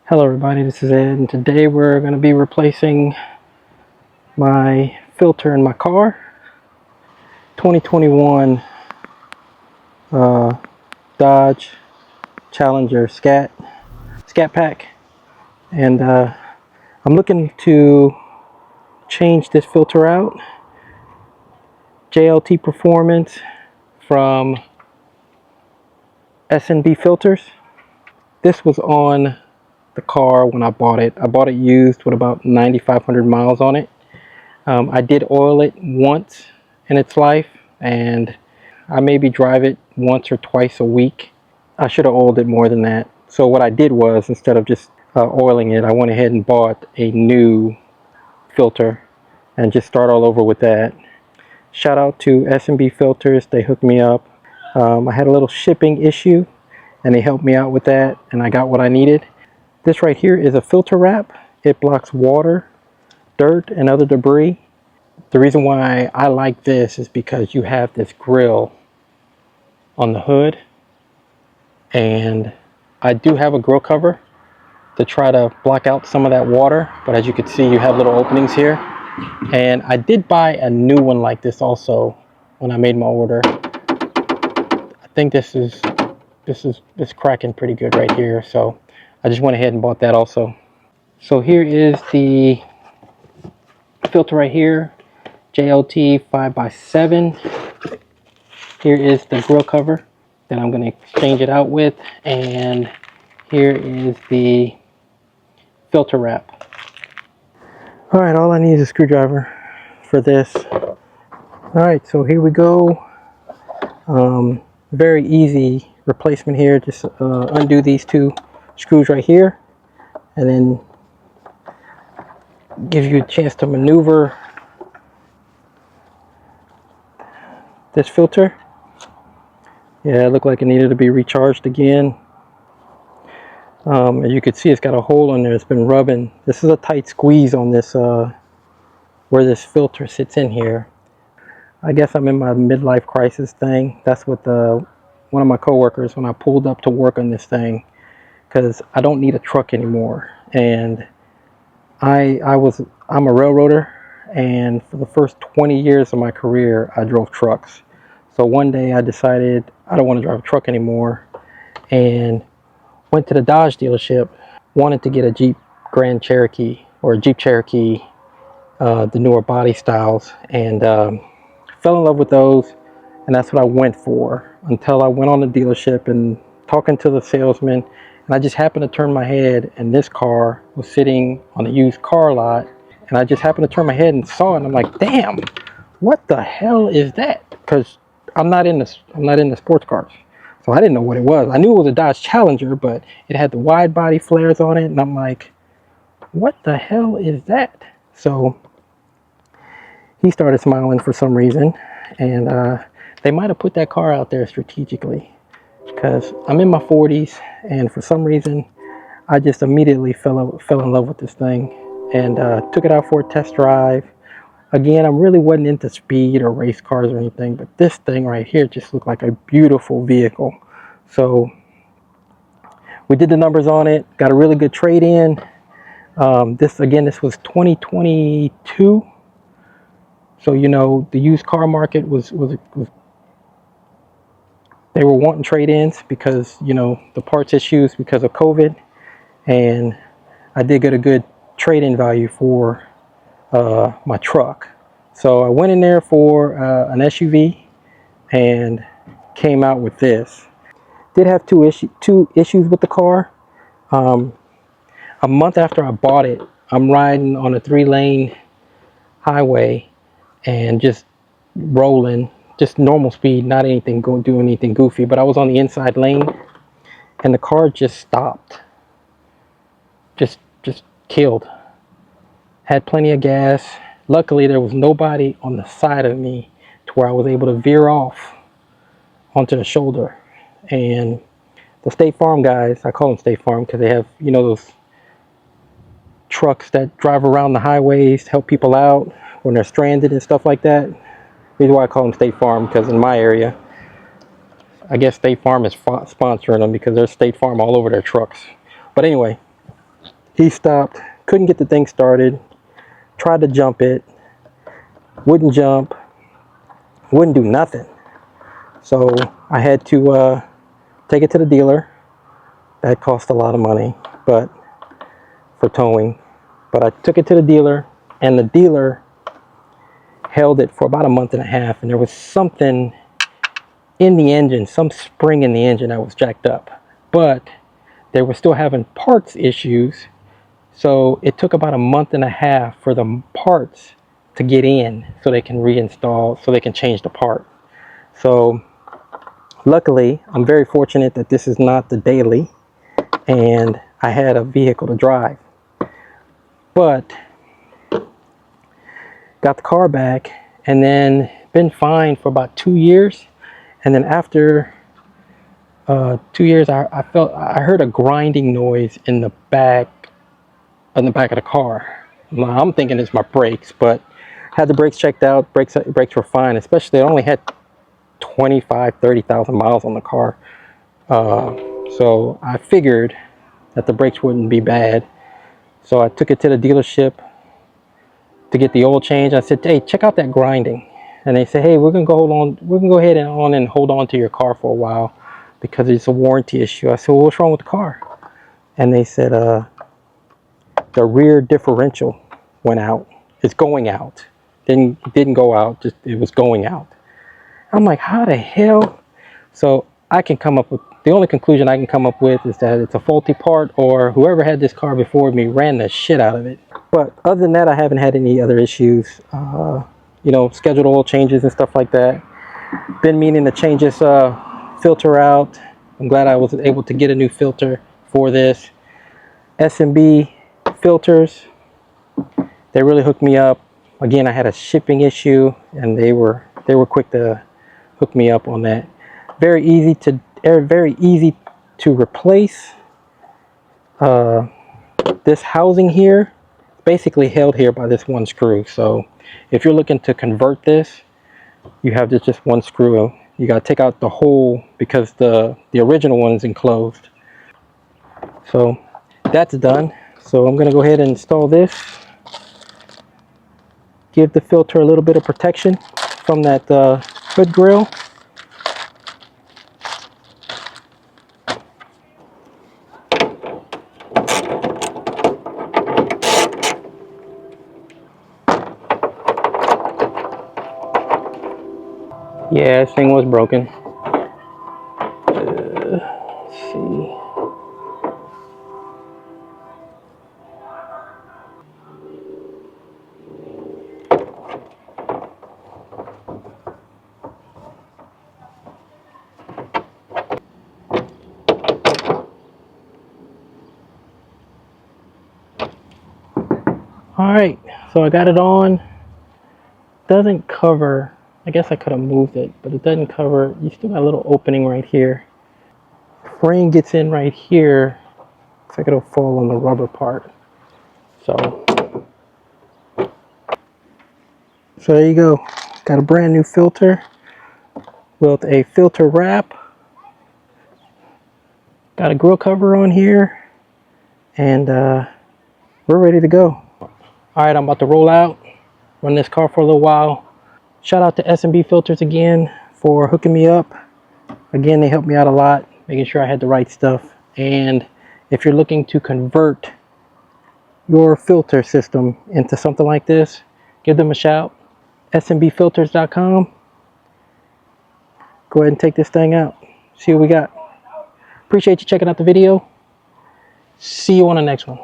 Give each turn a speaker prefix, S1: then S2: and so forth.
S1: Hello everybody, this is Ed, and today we're going to be replacing my filter in my car. 2021 Dodge Challenger Scat Pack, and I'm looking to change this filter out. JLT Performance from S&B Filters. This was on the car when I bought it. I bought it used with about 9,500 miles on it. I did oil it once in its life, and I maybe drive it once or twice a week. I should have oiled it more than that. So what I did was, instead of just oiling it, I went ahead and bought a new filter and just start all over with that. Shout out to S&B Filters. They hooked me up. I had a little shipping issue and they helped me out with that, and I got what I needed. This right here is a filter wrap. It blocks water, dirt, and other debris. The reason why I like this is because you have this grill on the hood, and I do have a grill cover to try to block out some of that water, but as you can see, you have little openings here. And I did buy a new one like this also when I made my order. I think this is cracking pretty good right here, so I just went ahead and bought that also. So here is the filter right here, JLT 5x7. Here is the grill cover that I'm going to exchange it out with, and here is the filter wrap. All right, all I need is a screwdriver for this. All right, so here we go. Very easy replacement here. Just undo these two screws right here, and then gives you a chance to maneuver this filter. Yeah, it looked like it needed to be recharged again. As you can see, it's got a hole in there. It's been rubbing. This is a tight squeeze on this where this filter sits in here. I guess I'm in my midlife crisis thing. That's what one of my coworkers, when I pulled up to work on this thing, because I don't need a truck anymore. And I'm a railroader, and for the first 20 years of my career I drove trucks. So one day I decided I don't want to drive a truck anymore, and went to the Dodge dealership. Wanted to get a Jeep Grand Cherokee, or a Jeep Cherokee, the newer body styles, and fell in love with those, and that's what I went for, until I went on the dealership and talking to the salesman, and I just happened to turn my head, and this car was sitting on a used car lot, and I just happened to turn my head and saw it, and I'm like, damn, what the hell is that? Because I'm not in the sports cars, so I didn't know what it was. I knew it was a Dodge Challenger, but it had the wide body flares on it, and I'm like, what the hell is that? So he started smiling for some reason, and they might have put that car out there strategically, because I'm in my 40s, and for some reason I just immediately fell in love with this thing, and took it out for a test drive. Again, I really wasn't into speed or race cars or anything, but this thing right here just looked like a beautiful vehicle. So we did the numbers on it, got a really good trade-in. This was 2022. So, you know, the used car market was they were wanting trade-ins because, you know, the parts issues because of COVID, and I did get a good trade-in value for my truck. So I went in there for an SUV and came out with this. Did have two issues with the car. A month after I bought it, I'm riding on a 3-lane highway and just rolling, just normal speed, not anything doing anything goofy, but I was on the inside lane and the car just stopped, just killed. Had plenty of gas. Luckily there was nobody on the side of me to where I was able to veer off onto the shoulder. And the State Farm guys, I call them State Farm because they have, you know, those trucks that drive around the highways to help people out when they're stranded and stuff like that. Reason why I call them State Farm, because in my area, I guess State Farm is sponsoring them because there's State Farm all over their trucks. But anyway, He stopped, couldn't get the thing started, tried to jump it, wouldn't jump, wouldn't do nothing. So I had to take it to the dealer. That cost a lot of money, but for towing. But I took it to the dealer, and the dealer held it for about a month and a half, and there was something in the engine, some spring in the engine that was jacked up. But they were still having parts issues, so it took about a month and a half for the parts to get in so they can reinstall, so they can change the part. So luckily, I'm very fortunate that this is not the daily and I had a vehicle to drive. But got the car back and then been fine for about 2 years. And then after 2 years, I heard a grinding noise in the back of the car. I'm thinking it's my brakes, but had the brakes checked out. Brakes were fine, especially I only had 30,000 miles on the car. So I figured that the brakes wouldn't be bad. So I took it to the dealership to get the oil change. I said, hey, check out that grinding. And they said, hey, we're gonna go ahead and hold on to your car for a while because it's a warranty issue. I said, well, what's wrong with the car? And they said, the rear differential went out. It's going out. Didn't go out, just it was going out. I'm like, how the hell? So I can come up with, the only conclusion I can come up with is that it's a faulty part, or whoever had this car before me ran the shit out of it. But other than that, I haven't had any other issues. You know, scheduled oil changes and stuff like that. Been meaning to change this filter out. I'm glad I was able to get a new filter for this. S&B filters, they really hooked me up. Again, I had a shipping issue and they were quick to hook me up on that. Very easy to replace. This housing here basically held here by this one screw. So if you're looking to convert this, you have just one screw. You got to take out the hole because the original one is enclosed. So that's done. So I'm going to go ahead and install this. Give the filter a little bit of protection from that hood grill. Yeah, this thing was broken. Let's see. Alright, so I got it on. Doesn't cover, I guess I could have moved it, but it doesn't cover. You still got a little opening right here. Frame gets in right here. Looks like it'll fall on the rubber part. So there you go. Got a brand new filter with a filter wrap. Got a grill cover on here, and we're ready to go. All right, I'm about to roll out, run this car for a little while. Shout out to S&B Filters again for hooking me up. Again, they helped me out a lot, making sure I had the right stuff. And if you're looking to convert your filter system into something like this, give them a shout. SMBfilters.com. Go ahead and take this thing out. See what we got. Appreciate you checking out the video. See you on the next one.